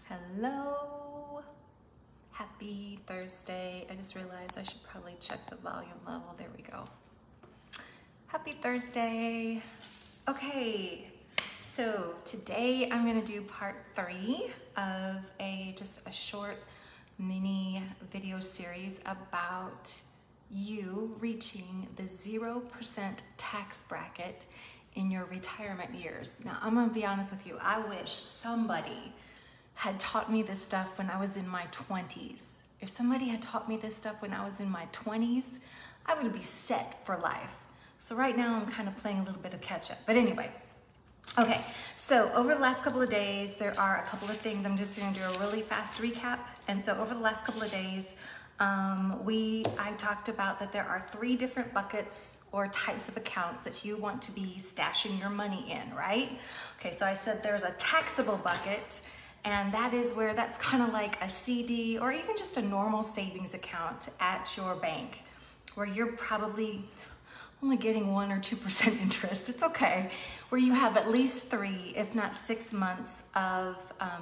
Hello, happy Thursday. I just realized I should probably check the volume level. There we go. Happy Thursday. Okay, so today I'm gonna do part 3 of just a short mini video series about you reaching the 0% tax bracket in your retirement years. Now, I'm gonna be honest with you, I wish somebody had taught me this stuff when I was in my 20s. If somebody had taught me this stuff when I was in my 20s, I would be set for life. So right now I'm kind of playing a little bit of catch up. But anyway, okay, so over the last couple of days, there are a couple of things. I'm just gonna do a really fast recap. And so over the last couple of days, I talked about that there are 3 different buckets or types of accounts that you want to be stashing your money in, right? Okay, so I said there's a taxable bucket, and that is where that's kind of like a CD or even just a normal savings account at your bank, where you're probably only getting 1 or 2% interest. It's okay. Where you have at least 3, if not 6 months of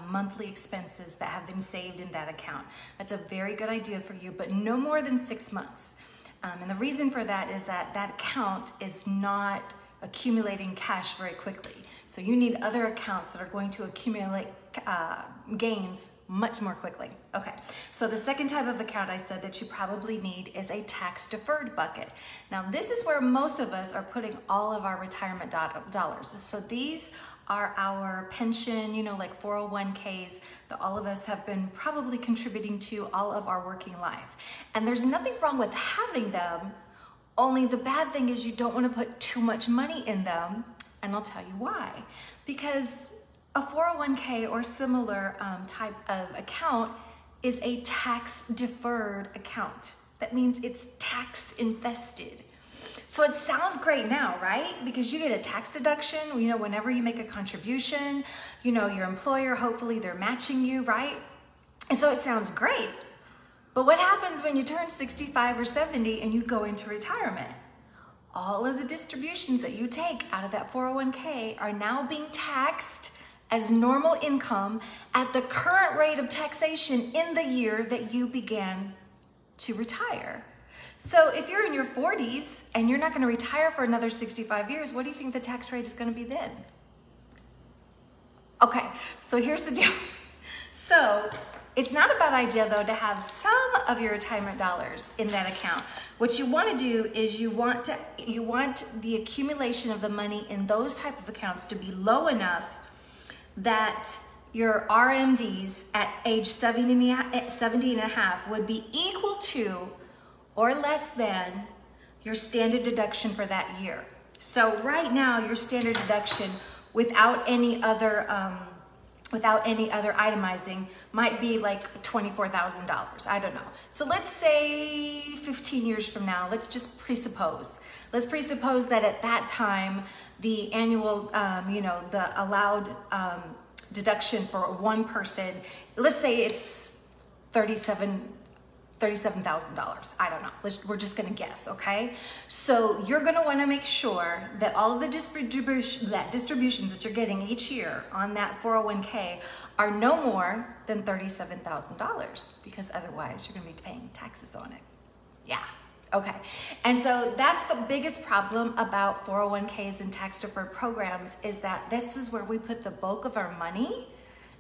monthly expenses that have been saved in that account. That's a very good idea for you, but no more than 6 months. And the reason for that is that that account is not accumulating cash very quickly. So you need other accounts that are going to accumulate gains much more quickly. Okay, so the second type of account I said that you probably need is a tax deferred bucket. Now this is where most of us are putting all of our retirement dollars. So these are our pension, you know, like 401ks that all of us have been probably contributing to all of our working life. And there's nothing wrong with having them, only the bad thing is you don't want to put too much money in them, and I'll tell you why. Because a 401k or similar type of account is a tax deferred account. That means it's tax invested. So it sounds great now, right? Because you get a tax deduction, you know, whenever you make a contribution, you know, your employer, hopefully they're matching you, right? And so it sounds great. But what happens when you turn 65 or 70 and you go into retirement? All of the distributions that you take out of that 401k are now being taxed as normal income at the current rate of taxation in the year that you began to retire. So if you're in your 40s and you're not going to retire for another 65 years, what do you think the tax rate is going to be then? Okay, so here's the deal. So it's not a bad idea though to have some of your retirement dollars in that account. What you want to do is you want the accumulation of the money in those type of accounts to be low enough that your RMDs at age 70 and a half would be equal to or less than your standard deduction for that year. So right now, your standard deduction without any other itemizing might be like $24,000. I don't know. So let's say 15 years from now, let's just presuppose. Let's presuppose that at that time, the annual, the allowed deduction for one person, let's say it's $37,000. I don't know. We're just going to guess, okay? So you're going to want to make sure that all of the distributions that you're getting each year on that 401k are no more than $37,000, because otherwise you're going to be paying taxes on it. Yeah. Okay. And so that's the biggest problem about 401ks and tax deferred programs, is that this is where we put the bulk of our money.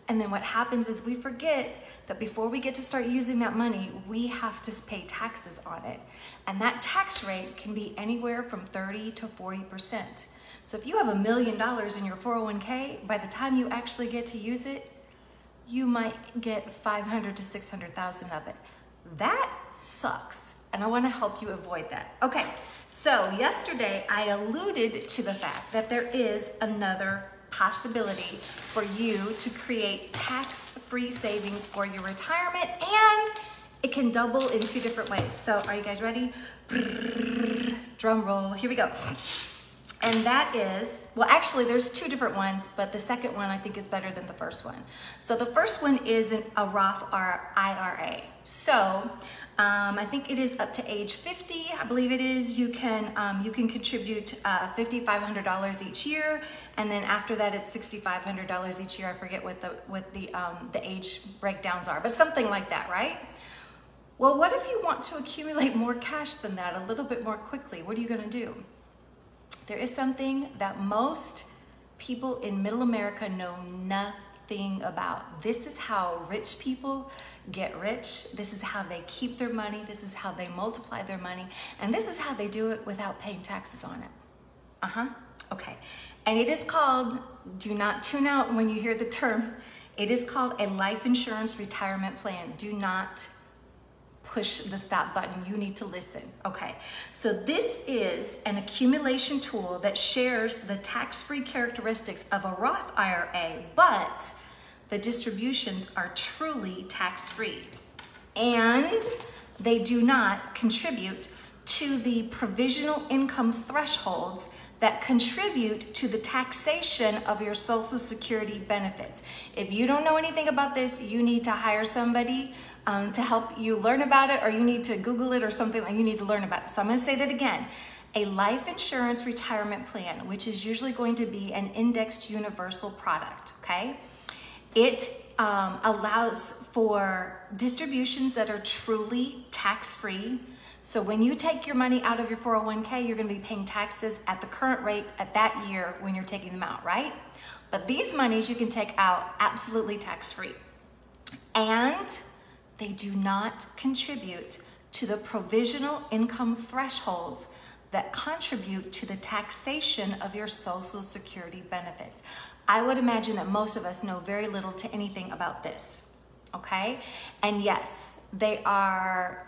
And then what happens is we forget that before we get to start using that money, we have to pay taxes on it. And that tax rate can be anywhere from 30 to 40%. So if you have $1 million in your 401k, by the time you actually get to use it, you might get 500 to 600,000 of it. That sucks. And I want to help you avoid that. Okay, so yesterday I alluded to the fact that there is another possibility for you to create tax-free savings for your retirement, and it can double in 2 different ways. So are you guys ready? Drum roll, here we go. And that is, well, actually there's two different ones, but the second one I think is better than the first one. So the first one is a Roth IRA. So I think it is up to age 50, I believe it is. You can contribute $5,500 each year, and then after that it's $6,500 each year. I forget what the age breakdowns are, but something like that, right? Well, what if you want to accumulate more cash than that a little bit more quickly? What are you gonna do? There is something that most people in middle America know nothing about. This is how rich people get rich. This is how they keep their money. This is how they multiply their money. And this is how they do it without paying taxes on it. Okay. And it is called, do not tune out when you hear the term, it is called a life insurance retirement plan. Do not push the stop button. You need to listen. Okay, so this is an accumulation tool that shares the tax-free characteristics of a Roth IRA, but the distributions are truly tax-free, and they do not contribute to the provisional income thresholds that contribute to the taxation of your Social Security benefits. If you don't know anything about this, you need to hire somebody to help you learn about it, or you need to Google it or something, like you need to learn about it. So I'm gonna say that again. A life insurance retirement plan, which is usually going to be an indexed universal product, okay? It allows for distributions that are truly tax-free. So when you take your money out of your 401k, you're gonna be paying taxes at the current rate at that year when you're taking them out, right? But these monies you can take out absolutely tax-free. And they do not contribute to the provisional income thresholds that contribute to the taxation of your Social Security benefits. I would imagine that most of us know very little to anything about this, okay? And yes, they are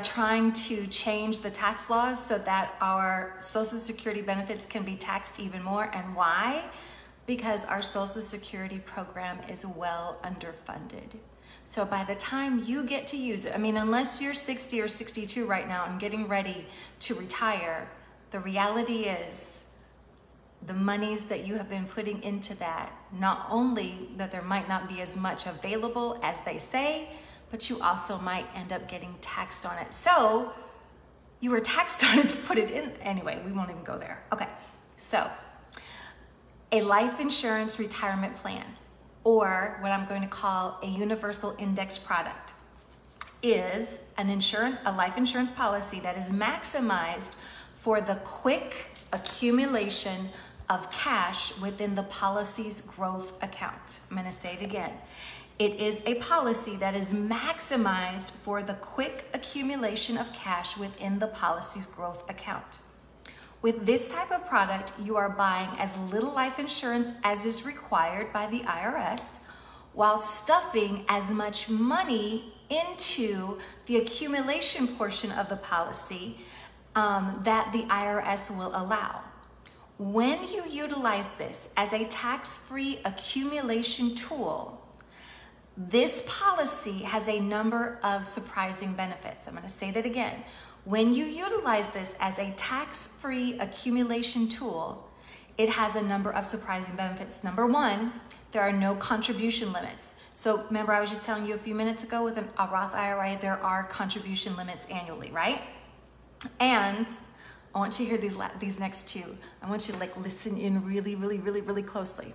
trying to change the tax laws so that our Social Security benefits can be taxed even more. And why? Because our Social Security program is well underfunded. So by the time you get to use it, I mean, unless you're 60 or 62 right now and getting ready to retire, the reality is the monies that you have been putting into that, not only that there might not be as much available as they say, but you also might end up getting taxed on it. So you were taxed on it to put it in. Anyway, we won't even go there. Okay, so a life insurance retirement plan, or what I'm going to call a universal index product, is a life insurance policy that is maximized for the quick accumulation of cash within the policy's growth account. I'm going to say it again. It is a policy that is maximized for the quick accumulation of cash within the policy's growth account. With this type of product, you are buying as little life insurance as is required by the IRS, while stuffing as much money into the accumulation portion of the policy that the IRS will allow. When you utilize this as a tax-free accumulation tool, this policy has a number of surprising benefits. I'm going to say that again. When you utilize this as a tax-free accumulation tool, it has a number of surprising benefits. Number one, there are no contribution limits. So remember, I was just telling you a few minutes ago with a Roth IRA, there are contribution limits annually, right? And I want you to hear these next two. I want you to listen in really closely.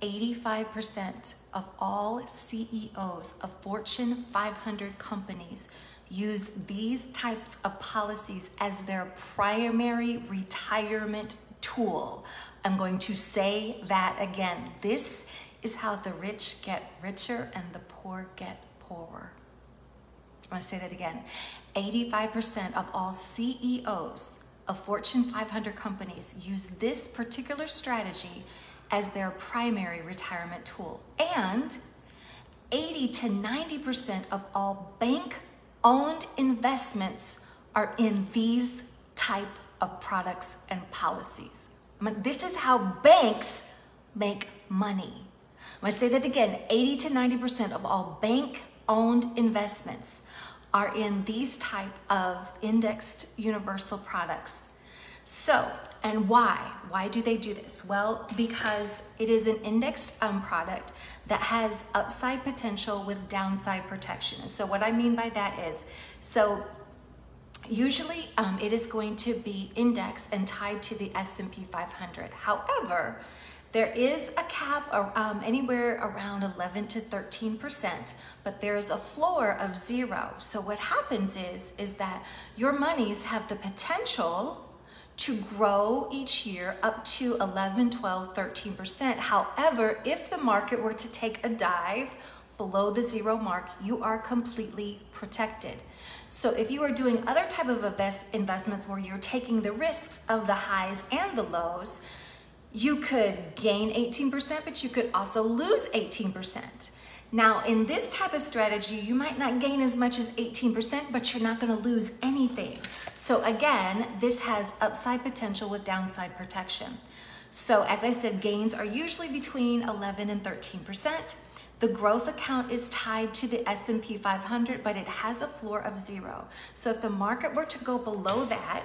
85% of all CEOs of Fortune 500 companies use these types of policies as their primary retirement tool. I'm going to say that again. This is how the rich get richer and the poor get poorer. I want to say that again. 85% of all CEOs of Fortune 500 companies use this particular strategy as their primary retirement tool. And 80 to 90% of all bank-owned investments are in these type of products and policies. This is how banks make money. I'm going to say that again. 80 to 90% of all bank-owned investments are in these type of indexed universal products. So, and why? Why do they do this? Well, because it is an indexed product that has upside potential with downside protection. And so what I mean by that is, so usually it is going to be indexed and tied to the S&P 500. However, there is a cap anywhere around 11 to 13%, but there's a floor of 0. So what happens is that your monies have the potential to grow each year up to 11, 12, 13%. However, if the market were to take a dive below the 0 mark, you are completely protected. So if you are doing other type of investments where you're taking the risks of the highs and the lows, you could gain 18%, but you could also lose 18%. Now, in this type of strategy, you might not gain as much as 18%, but you're not going to lose anything. So again, this has upside potential with downside protection. So as I said, gains are usually between 11 and 13%. The growth account is tied to the S&P 500, but it has a floor of 0. So if the market were to go below that,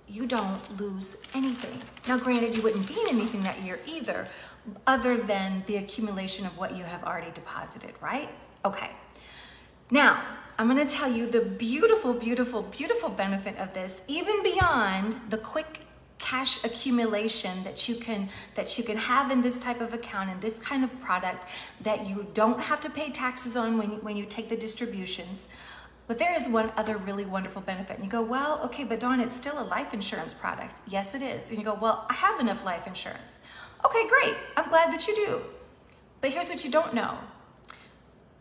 you don't lose anything. Now, granted, you wouldn't gain anything that year either, other than the accumulation of what you have already deposited, right? Okay. Now, I'm going to tell you the beautiful, beautiful, beautiful benefit of this, even beyond the quick cash accumulation that you can have in this type of account, in this kind of product that you don't have to pay taxes on when you take the distributions. But there is one other really wonderful benefit. And you go, well, okay, but Dawn, it's still a life insurance product. Yes, it is. And you go, well, I have enough life insurance. Okay, great. I'm glad that you do. But here's what you don't know.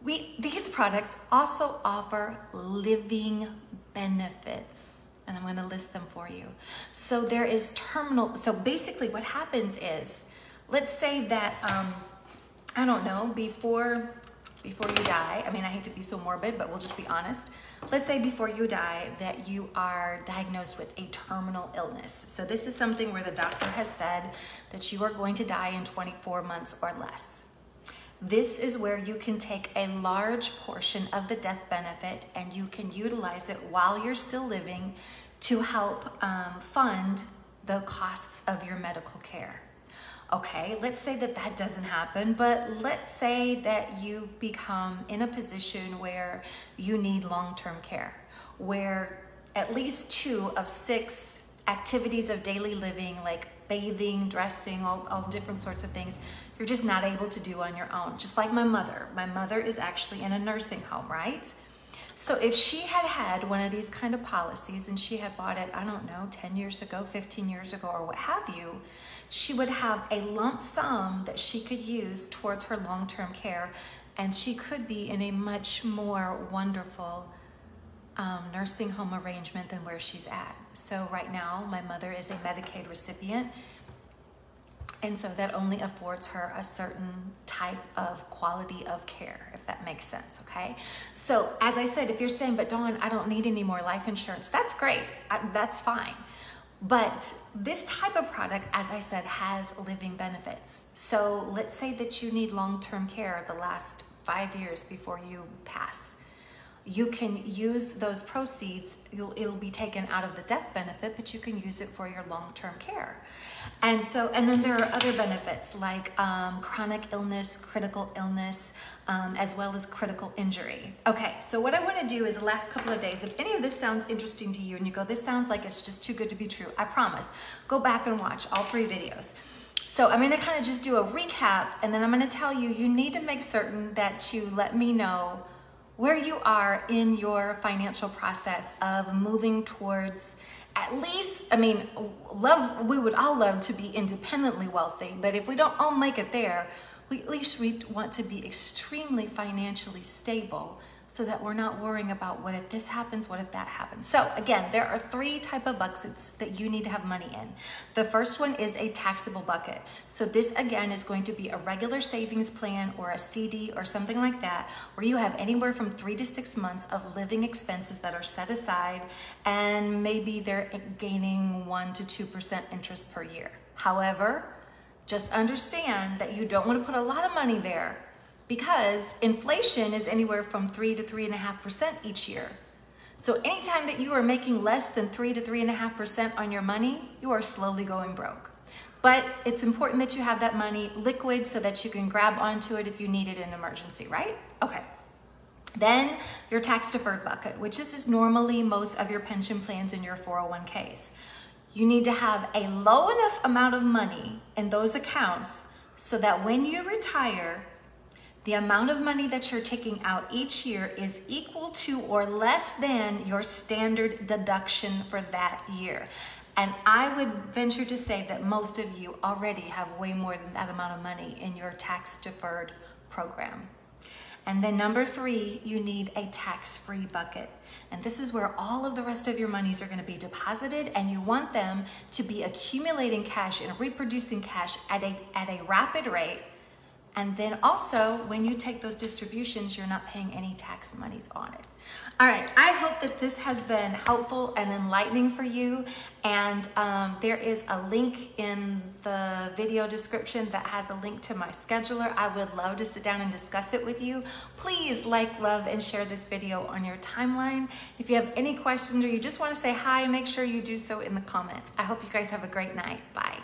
These products also offer living benefits. And I'm going to list them for you. So there is terminal. So basically what happens is, let's say that, I don't know, before you die, I mean, I hate to be so morbid, but we'll just be honest. Let's say before you die that you are diagnosed with a terminal illness. So this is something where the doctor has said that you are going to die in 24 months or less. This is where you can take a large portion of the death benefit and you can utilize it while you're still living to help fund the costs of your medical care. Okay, let's say that that doesn't happen, but let's say that you become in a position where you need long-term care, where at least 2 of 6 activities of daily living, like bathing, dressing, all different sorts of things, you're just not able to do on your own. Just like my mother. My mother is actually in a nursing home, right? So if she had had one of these kind of policies and she had bought it, I don't know, 10 years ago, 15 years ago, or what have you, she would have a lump sum that she could use towards her long-term care, and she could be in a much more wonderful nursing home arrangement than where she's at. So right now, my mother is a Medicaid recipient, and so that only affords her a certain type of quality of care, if that makes sense, okay? So as I said, if you're saying, but Dawn, I don't need any more life insurance, that's great, that's fine. But this type of product, as I said, has living benefits. So let's say that you need long-term care the last 5 years before you pass. You can use those proceeds, it'll be taken out of the death benefit, but you can use it for your long-term care. And then there are other benefits like chronic illness, critical illness, as well as critical injury. Okay, so what I want to do is the last couple of days, if any of this sounds interesting to you and you go, this sounds like it's just too good to be true, I promise, go back and watch all 3 videos. So I'm going to kind of just do a recap, and then I'm going to tell you, you need to make certain that you let me know where you are in your financial process of moving towards, at least, I mean, we would all love to be independently wealthy, but if we don't all make it there, we at least want to be extremely financially stable so that we're not worrying about what if this happens, what if that happens. So again, there are 3 type of buckets that you need to have money in. The first one is a taxable bucket. So this again is going to be a regular savings plan or a CD or something like that, where you have anywhere from 3 to 6 months of living expenses that are set aside, and maybe they're gaining 1 to 2% interest per year. However, just understand that you don't want to put a lot of money there, because inflation is anywhere from 3 to 3.5% each year. So anytime that you are making less than 3 to 3.5% on your money, you are slowly going broke. But it's important that you have that money liquid so that you can grab onto it if you need it in an emergency, right? Okay. Then your tax deferred bucket, which is normally most of your pension plans and your 401ks. You need to have a low enough amount of money in those accounts so that when you retire, the amount of money that you're taking out each year is equal to or less than your standard deduction for that year. And I would venture to say that most of you already have way more than that amount of money in your tax deferred program. And then number 3, you need a tax-free bucket. And this is where all of the rest of your monies are going to be deposited, and you want them to be accumulating cash and reproducing cash at a rapid rate. And then also, when you take those distributions, you're not paying any tax monies on it. All right, I hope that this has been helpful and enlightening for you. And there is a link in the video description that has a link to my scheduler. I would love to sit down and discuss it with you. Please like, love, and share this video on your timeline. If you have any questions or you just want to say hi, make sure you do so in the comments. I hope you guys have a great night. Bye.